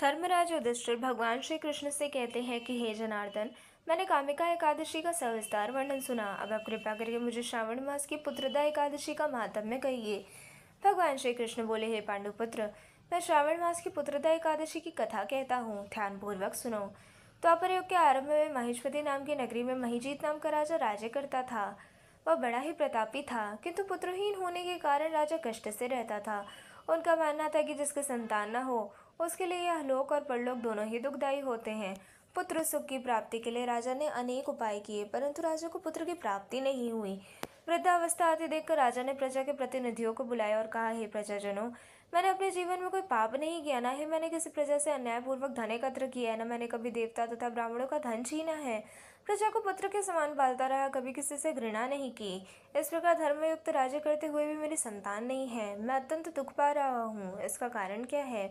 धर्मराज युधिष्ठिर भगवान श्री कृष्ण से कहते हैं कि हे जनार्दन, मैंने कामिका एकादशी का सविस्तार वर्णन सुना। अब आप कृपा करके मुझे श्रावण मास की पुत्रदा एकादशी का महात्म्य कहिए। भगवान श्री कृष्ण बोले, हे पांडुपुत्र, मैं श्रावण मास की पुत्रदा एकादशी की कथा कहता हूँ, ध्यानपूर्वक सुनो। द्वापर युग के आरंभ में महिष्मति नाम की नगरी में महिजीत नाम का राजा राज्य करता था। वह बड़ा ही प्रतापी था, किंतु पुत्रहीन होने के कारण राजा कष्ट से रहता था। उनका मानना था कि जिसके संतान न हो उसके लिए यह लोक और परलोक दोनों ही दुखदायी होते हैं। पुत्र सुख की प्राप्ति के लिए राजा ने अनेक उपाय किए, परंतु राजा को पुत्र की प्राप्ति नहीं हुई। वृद्धावस्था आती देखकर राजा ने प्रजा के प्रतिनिधियों को बुलाया और कहा, हे प्रजाजनों, मैंने अपने जीवन में कोई पाप नहीं किया, न ही मैंने किसी प्रजा से अन्यायपूर्वक धन एकत्र किया है, न मैंने कभी देवता तथा ब्राह्मणों का धन छीना है। प्रजा को पुत्र के समान पालता रहा, कभी किसी से घृणा नहीं की। इस प्रकार धर्मयुक्त राज्य करते हुए भी मेरी संतान नहीं है। मैं अत्यंत दुख पा रहा हूँ। इसका कारण क्या है?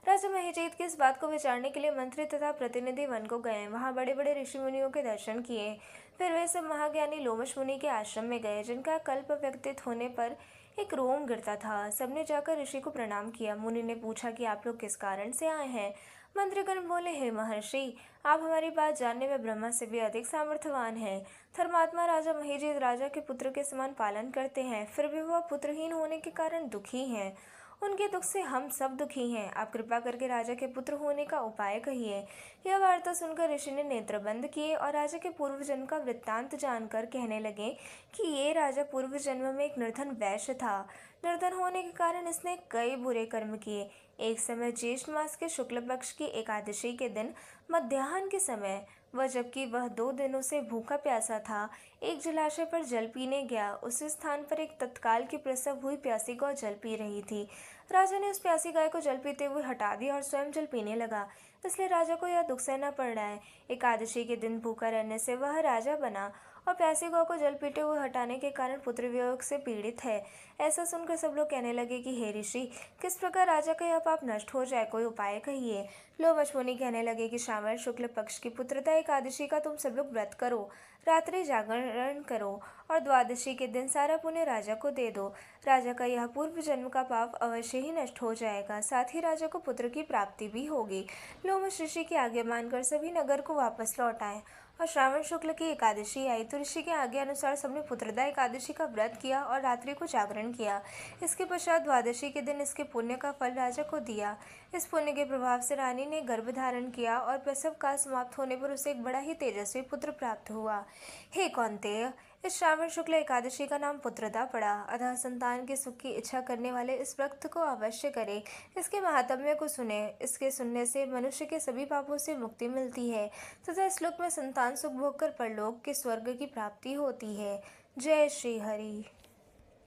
राजा महिजीत की इस बात को विचारने के लिए मंत्री तथा प्रतिनिधि वन को गए। वहां बड़े बड़े ऋषि मुनियों के दर्शन किए। फिर वे सब महाज्ञानी लोमश मुनि के आश्रम में गए, जिनका कल्प व्यतीत होने पर एक रोम गिरता था। सबने जाकर ऋषि को प्रणाम किया। मुनि ने पूछा कि आप लोग किस कारण से आए हैं? मंत्रीगण बोले, हे महर्षि, आप हमारी बात जानने में ब्रह्मा से भी अधिक सामर्थ्यवान हैं। धर्मात्मा राजा महिजीत राजा के पुत्र के समान पालन करते हैं, फिर भी वह पुत्रहीन होने के कारण दुखी हैं। उनके दुख से हम सब दुखी हैं। आप कृपा करके राजा के पुत्र होने का उपाय कहिए। यह वार्ता सुनकर ऋषि ने नेत्र बंद किए और राजा के पूर्व जन्म का वृत्तांत जानकर कहने लगे कि ये राजा पूर्व जन्म में एक निर्धन वैश्य था। निर्धन होने के कारण इसने कई बुरे कर्म किए। एक समय ज्येष्ठ मास के शुक्ल पक्ष की एकादशी के दिन मध्याह्न के समय जबकि वह 2 दिनों से भूखा प्यासा था, एक जलाशय पर जल पीने गया। उसी स्थान पर एक तत्काल की प्रसव हुई प्यासी गौ जल पी रही थी। राजा ने उस प्यासी गाय को जल पीते हुए हटा दिया और स्वयं जल पीने लगा। इसलिए राजा को यह दुख सहना पड़ रहा है। एकादशी के दिन भूखा रहने से वह राजा बना और प्यासी गौ को जल पीते हुए हटाने के कारण पुत्र वियोग से पीड़ित है। ऐसा सुनकर सब लोग कहने लगे कि हे ऋषि, किस प्रकार राजा का यह पाप नष्ट हो जाए, कोई उपाय कहिए। लोमश मुनि कहने लगे कि श्रावण शुक्ल पक्ष की पुत्रदा एकादशी का तुम सब लोग व्रत करो, रात्रि जागरण करो और द्वादशी के दिन सारा पुण्य राजा को दे दो। राजा का यह पूर्व जन्म का पाप अवश्य ही नष्ट हो जाएगा, साथ ही राजा को पुत्र की प्राप्ति भी होगी। लोमश ऋषि की आज्ञा मानकर सभी नगर को वापस लौट आए और श्रावण शुक्ल की एकादशी आई तो ऋषि के आज्ञा अनुसार सबने पुत्रदा एकादशी का व्रत किया और रात्रि को जागरण किया। इसके पश्चात द्वादशी के दिन इसके पुण्य का फल राजा को दिया। इस पुण्य के प्रभाव से रानी ने गर्भ धारण किया और प्रसव काल समाप्त होने पर उसे एक बड़ा ही तेजस्वी पुत्र प्राप्त हुआ। हे कौन्तेय, इस श्रावण शुक्ल एकादशी का नाम पुत्रदा पड़ा। अतः संतान के सुख की इच्छा करने वाले इस व्रत को अवश्य करें। इसके महात्म्य को सुने। इसके सुनने से मनुष्य के सभी पापों से मुक्ति मिलती है तथा इस लोक में संतान सुख भोग कर परलोक के स्वर्ग की प्राप्ति होती है। जय श्री हरि।